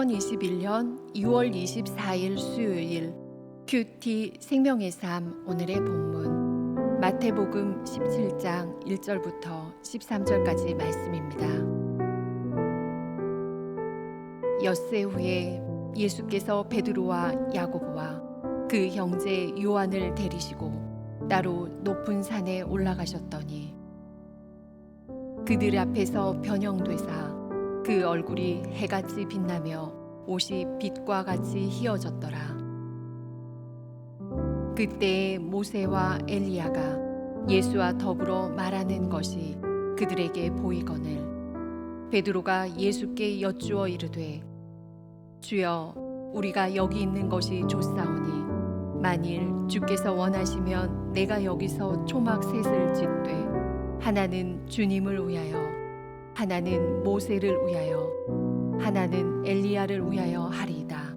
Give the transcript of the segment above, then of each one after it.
2021년 6월 24일 수요일 큐티 생명의 삶 오늘의 본문 마태복음 17장 1절부터 13절까지 말씀입니다. 엿새 후에 예수께서 베드로와 야고보와 그 형제 요한을 데리시고 따로 높은 산에 올라가셨더니 그들 앞에서 변형되사 그 얼굴이 해같이 빛나며 옷이 빛과 같이 희어졌더라. 그때에 모세와 엘리야가 예수와 더불어 말하는 것이 그들에게 보이거늘 베드로가 예수께 여쭈어 이르되 주여 우리가 여기 있는 것이 좋사오니 만일 주께서 원하시면 내가 여기서 초막 셋을 짓되 하나는 주님을 위하여 하나는 모세를 위하여 하나는 엘리야를 위하여 하리이다.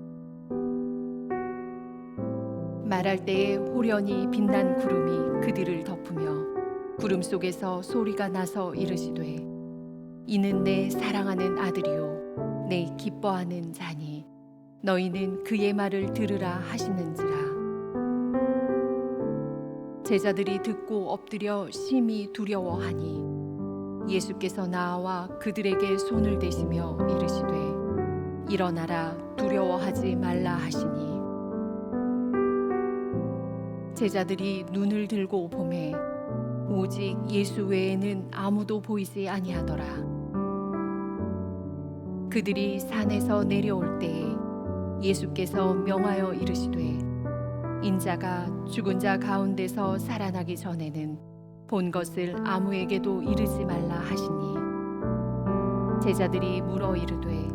말할 때에 호련히 빛난 구름이 그들을 덮으며 구름 속에서 소리가 나서 이르시되 이는 내 사랑하는 아들이요 내 기뻐하는 자니 너희는 그의 말을 들으라 하시는지라. 제자들이 듣고 엎드려 심히 두려워하니 예수께서 나와 그들에게 손을 대시며 이르시되 일어나라 두려워하지 말라 하시니 제자들이 눈을 들고 보매 오직 예수 외에는 아무도 보이지 아니하더라. 그들이 산에서 내려올 때에 예수께서 명하여 이르시되 인자가 죽은 자 가운데서 살아나기 전에는 본 것을 아무에게도 이르지 말라 하시니 제자들이 물어 이르되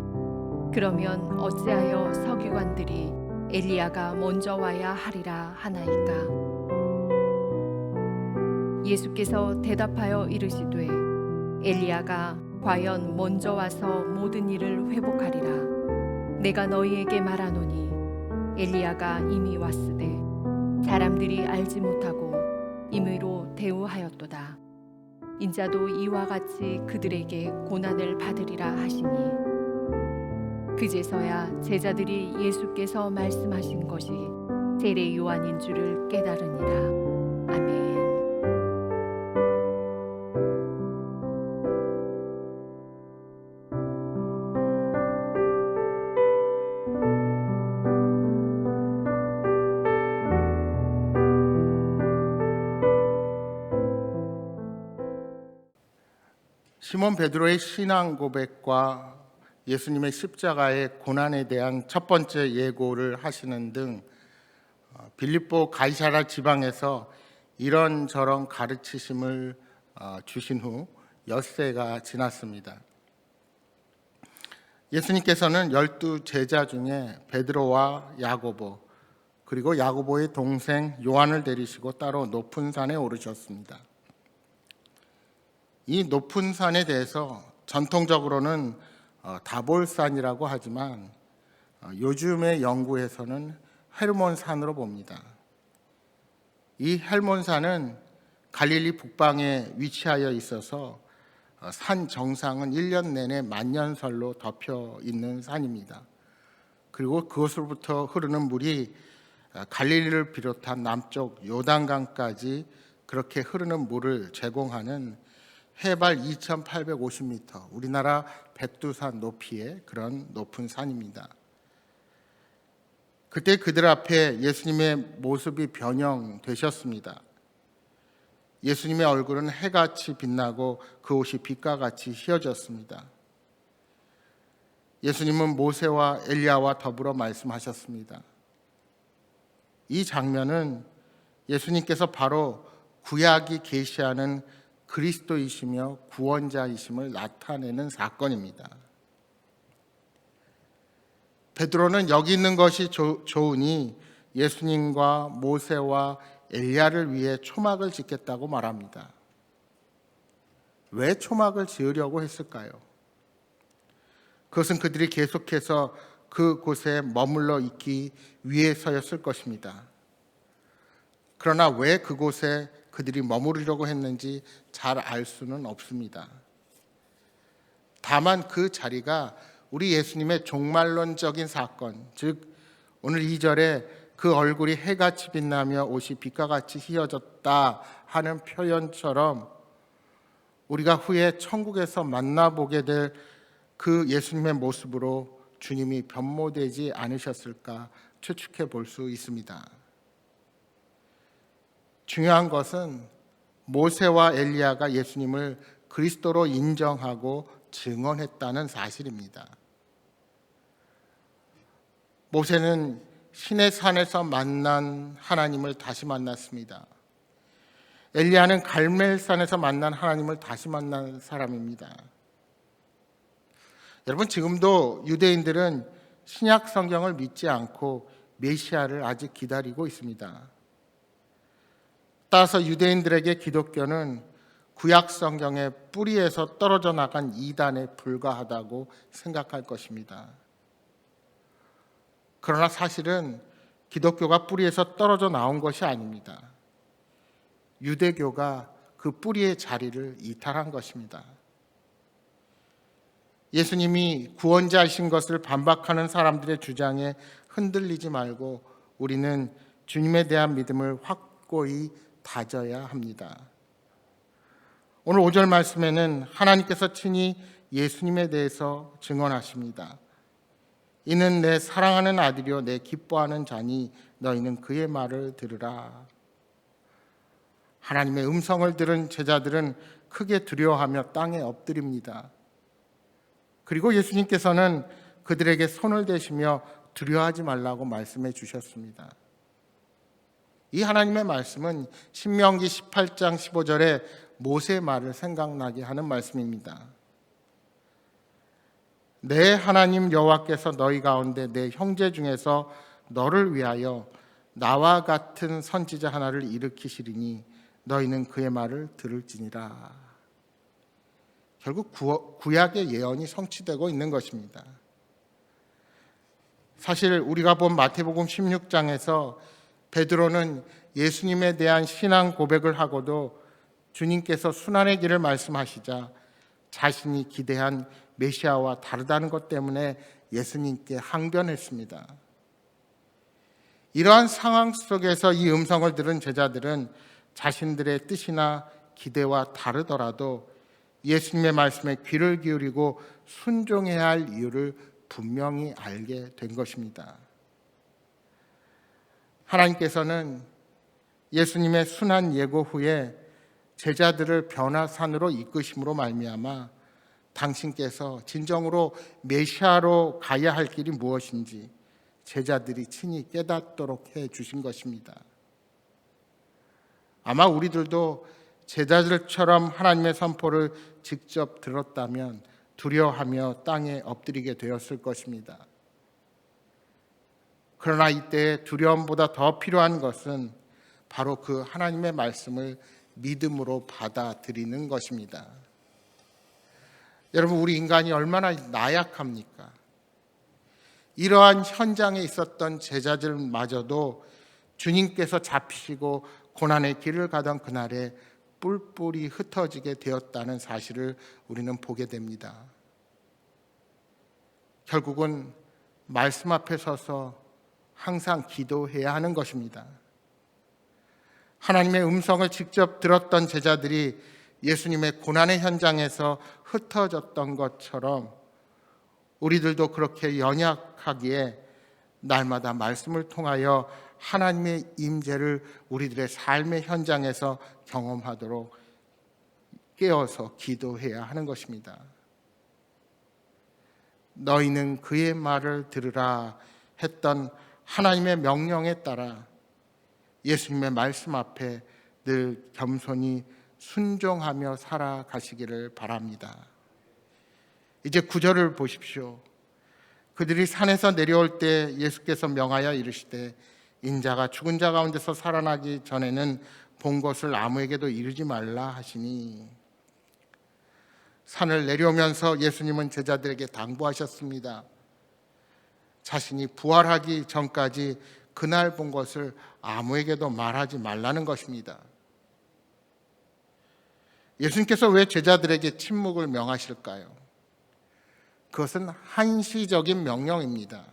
그러면 어찌하여 서기관들이 엘리야가 먼저 와야 하리라 하나이까. 예수께서 대답하여 이르시되 엘리야가 과연 먼저 와서 모든 일을 회복하리라. 내가 너희에게 말하노니 엘리야가 이미 왔으되 사람들이 알지 못하고 임의로 대우하였도다. 인자도 이와 같이 그들에게 고난을 받으리라 하시니 그제서야 제자들이 예수께서 말씀하신 것이 세례 요한인 줄을 깨달으니라. 아멘. 시몬 베드로의 신앙 고백과 예수님의 십자가의 고난에 대한 첫 번째 예고를 하시는 등 빌립보 가이사랴 지방에서 이런저런 가르치심을 주신 후 엿새가 지났습니다. 예수님께서는 12 제자 중에 베드로와 야고보 그리고 야고보의 동생 요한을 데리시고 따로 높은 산에 오르셨습니다. 이 높은 산에 대해서 전통적으로는 다볼산이라고 하지만 요즘의 연구에서는 헬몬산으로 봅니다. 이 헬몬산은 갈릴리 북방에 위치하여 있어서 산 정상은 1년 내내 만년설로 덮여 있는 산입니다. 그리고 그것으로부터 흐르는 물이 갈릴리를 비롯한 남쪽 요단강까지 그렇게 흐르는 물을 제공하는 해발 2,850m, 우리나라 백두산 높이의 그런 높은 산입니다. 그때 그들 앞에 예수님의 모습이 변형되셨습니다. 예수님의 얼굴은 해같이 빛나고 그 옷이 빛과 같이 희어졌습니다. 예수님은 모세와 엘리야와 더불어 말씀하셨습니다. 이 장면은 예수님께서 바로 구약이 계시하는 그리스도이시며 구원자이심을 나타내는 사건입니다. 베드로는 여기 있는 것이 좋으니 예수님과 모세와 엘리야를 위해 초막을 짓겠다고 말합니다. 왜 초막을 지으려고 했을까요? 그것은 그들이 계속해서 그곳에 머물러 있기 위해서였을 것입니다. 그러나 왜 그곳에 그들이 머무르려고 했는지 잘 알 수는 없습니다. 다만 그 자리가 우리 예수님의 종말론적인 사건, 즉 오늘 2절에 그 얼굴이 해같이 빛나며 옷이 빛과 같이 휘어졌다 하는 표현처럼 우리가 후에 천국에서 만나보게 될 그 예수님의 모습으로 주님이 변모되지 않으셨을까 추측해 볼 수 있습니다. 중요한 것은 모세와 엘리야가 예수님을 그리스도로 인정하고 증언했다는 사실입니다. 모세는 시내 산에서 만난 하나님을 다시 만났습니다. 엘리야는 갈멜산에서 만난 하나님을 다시 만난 사람입니다. 여러분, 지금도 유대인들은 신약 성경을 믿지 않고 메시아를 아직 기다리고 있습니다. 따라서 유대인들에게 기독교는 구약 성경의 뿌리에서 떨어져 나간 이단에 불과하다고 생각할 것입니다. 그러나 사실은 기독교가 뿌리에서 떨어져 나온 것이 아닙니다. 유대교가 그 뿌리의 자리를 이탈한 것입니다. 예수님이 구원자이신 것을 반박하는 사람들의 주장에 흔들리지 말고 우리는 주님에 대한 믿음을 확고히 다져야 합니다. 오늘 5절 말씀에는 하나님께서 친히 예수님에 대해서 증언하십니다. 이는 내 사랑하는 아들이요 내 기뻐하는 자니 너희는 그의 말을 들으라. 하나님의 음성을 들은 제자들은 크게 두려워하며 땅에 엎드립니다. 그리고 예수님께서는 그들에게 손을 대시며 두려워하지 말라고 말씀해 주셨습니다. 이 하나님의 말씀은 신명기 18장 15절에 모세의 말을 생각나게 하는 말씀입니다. 내 하나님 여호와께서 너희 가운데 내 형제 중에서 너를 위하여 나와 같은 선지자 하나를 일으키시리니 너희는 그의 말을 들을지니라. 결국 구약의 예언이 성취되고 있는 것입니다. 사실 우리가 본 마태복음 16장에서 베드로는 예수님에 대한 신앙 고백을 하고도 주님께서 순환의 길을 말씀하시자 자신이 기대한 메시아와 다르다는 것 때문에 예수님께 항변했습니다. 이러한 상황 속에서 이 음성을 들은 제자들은 자신들의 뜻이나 기대와 다르더라도 예수님의 말씀에 귀를 기울이고 순종해야 할 이유를 분명히 알게 된 것입니다. 하나님께서는 예수님의 순환 예고 후에 제자들을 변화산으로 이끄심으로 말미암아 당신께서 진정으로 메시아로 가야 할 길이 무엇인지 제자들이 친히 깨닫도록 해 주신 것입니다. 아마 우리들도 제자들처럼 하나님의 선포를 직접 들었다면 두려워하며 땅에 엎드리게 되었을 것입니다. 그러나 이때 두려움보다 더 필요한 것은 바로 그 하나님의 말씀을 믿음으로 받아들이는 것입니다. 여러분, 우리 인간이 얼마나 나약합니까? 이러한 현장에 있었던 제자들마저도 주님께서 잡히시고 고난의 길을 가던 그날에 뿔뿔이 흩어지게 되었다는 사실을 우리는 보게 됩니다. 결국은 말씀 앞에 서서 항상 기도해야 하는 것입니다. 하나님의 음성을 직접 들었던 제자들이 예수님의 고난의 현장에서 흩어졌던 것처럼 우리들도 그렇게 연약하기에 날마다 말씀을 통하여 하나님의 임재를 우리들의 삶의 현장에서 경험하도록 깨어서 기도해야 하는 것입니다. 너희는 그의 말을 들으라 했던 하나님의 명령에 따라 예수님의 말씀 앞에 늘 겸손히 순종하며 살아가시기를 바랍니다. 이제 9절을 보십시오. 그들이 산에서 내려올 때 예수께서 명하여 이르시되 인자가 죽은 자 가운데서 살아나기 전에는 본 것을 아무에게도 이르지 말라 하시니, 산을 내려오면서 예수님은 제자들에게 당부하셨습니다. 자신이 부활하기 전까지 그날 본 것을 아무에게도 말하지 말라는 것입니다. 예수님께서 왜 제자들에게 침묵을 명하실까요? 그것은 한시적인 명령입니다.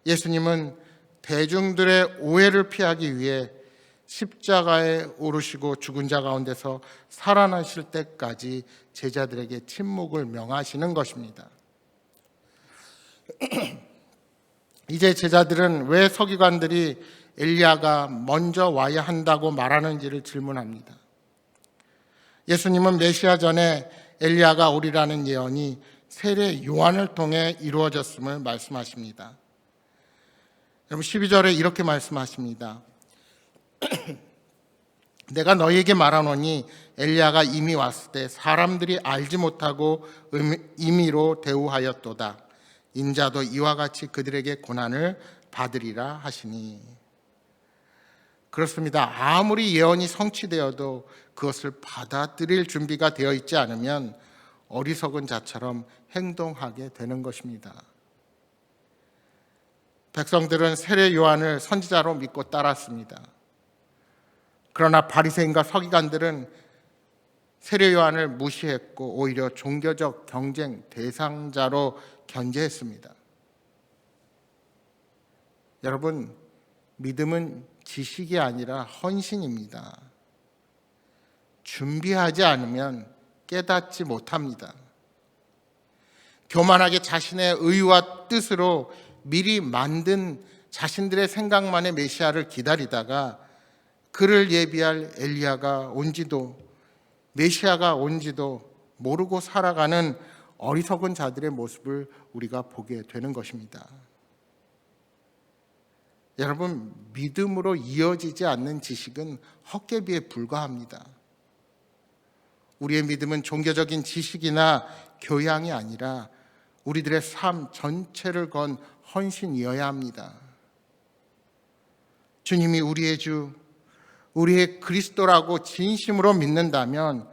예수님은 대중들의 오해를 피하기 위해 십자가에 오르시고 죽은 자 가운데서 살아나실 때까지 제자들에게 침묵을 명하시는 것입니다. 이제 제자들은 왜 서기관들이 엘리야가 먼저 와야 한다고 말하는지를 질문합니다. 예수님은 메시아 전에 엘리야가 오리라는 예언이 세례 요한을 통해 이루어졌음을 말씀하십니다. 여러분 12절에 이렇게 말씀하십니다. 내가 너희에게 말하노니 엘리야가 이미 왔을 때 사람들이 알지 못하고 임의로 대우하였도다. 인자도 이와 같이 그들에게 고난을 받으리라 하시니. 그렇습니다. 아무리 예언이 성취되어도 그것을 받아들일 준비가 되어 있지 않으면 어리석은 자처럼 행동하게 되는 것입니다. 백성들은 세례 요한을 선지자로 믿고 따랐습니다. 그러나 바리새인과 서기관들은 세례 요한을 무시했고 오히려 종교적 경쟁 대상자로 견제했습니다. 여러분, 믿음은 지식이 아니라 헌신입니다. 준비하지 않으면 깨닫지 못합니다. 교만하게 자신의 의와 뜻으로 미리 만든 자신들의 생각만의 메시아를 기다리다가 그를 예비할 엘리야가 온지도 메시아가 온지도 모르고 살아가는 어리석은 자들의 모습을 우리가 보게 되는 것입니다. 여러분, 믿음으로 이어지지 않는 지식은 헛개비에 불과합니다. 우리의 믿음은 종교적인 지식이나 교양이 아니라 우리들의 삶 전체를 건 헌신이어야 합니다. 주님이 우리의 주, 우리의 그리스도라고 진심으로 믿는다면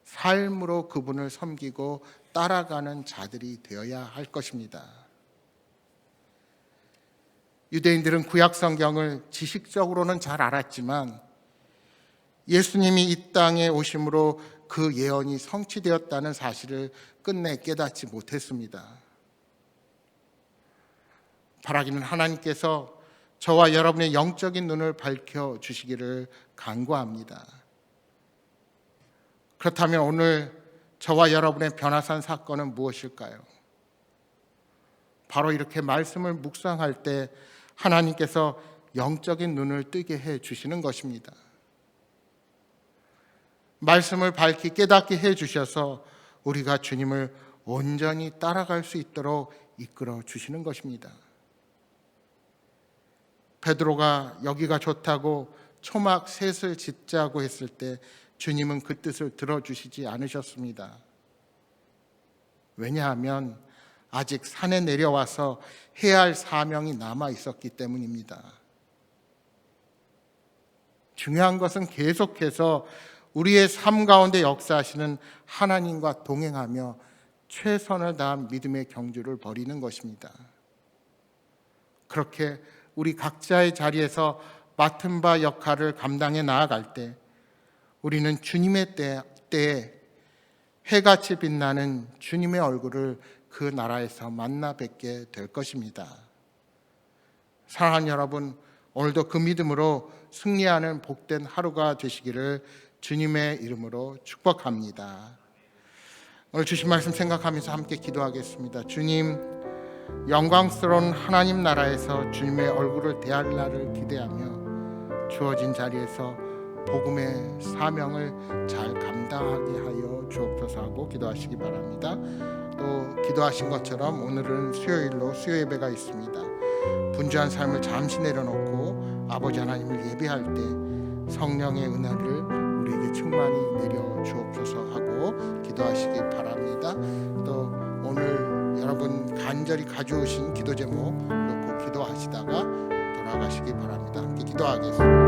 삶으로 그분을 섬기고 따라가는 자들이 되어야 할 것입니다. 유대인들은 구약 성경을 지식적으로는 잘 알았지만 예수님이 이 땅에 오심으로 그 예언이 성취되었다는 사실을 끝내 깨닫지 못했습니다. 바라기는 하나님께서 저와 여러분의 영적인 눈을 밝혀주시기를 간구합니다. 그렇다면 오늘 저와 여러분의 변화산 사건은 무엇일까요? 바로 이렇게 말씀을 묵상할 때 하나님께서 영적인 눈을 뜨게 해 주시는 것입니다. 말씀을 밝히 깨닫게 해 주셔서 우리가 주님을 온전히 따라갈 수 있도록 이끌어 주시는 것입니다. 베드로가 여기가 좋다고 초막 셋을 짓자고 했을 때 주님은 그 뜻을 들어주시지 않으셨습니다. 왜냐하면 아직 산에 내려와서 해야 할 사명이 남아 있었기 때문입니다. 중요한 것은 계속해서 우리의 삶 가운데 역사하시는 하나님과 동행하며 최선을 다한 믿음의 경주를 벌이는 것입니다. 그렇게 우리 각자의 자리에서 맡은 바 역할을 감당해 나아갈 때 우리는 주님의 때에 해같이 빛나는 주님의 얼굴을 그 나라에서 만나 뵙게 될 것입니다. 사랑하는 여러분, 오늘도 그 믿음으로 승리하는 복된 하루가 되시기를 주님의 이름으로 축복합니다. 오늘 주신 말씀 생각하면서 함께 기도하겠습니다. 주님, 영광스러운 하나님 나라에서 주님의 얼굴을 대할 날을 기대하며 주어진 자리에서 복음의 사명을 잘 감당하게 하여 주옵소서 하고 기도하시기 바랍니다. 또 기도하신 것처럼 오늘은 수요일로 수요 예배가 있습니다. 분주한 삶을 잠시 내려놓고 아버지 하나님을 예배할 때 성령의 은혜를 우리에게 충만히 내려 주옵소서 하고 기도하시기 바랍니다. 또 오늘 여러분 간절히 가져오신 기도 제목 놓고 기도하시다가 돌아가시기 바랍니다. 함께 기도하겠습니다.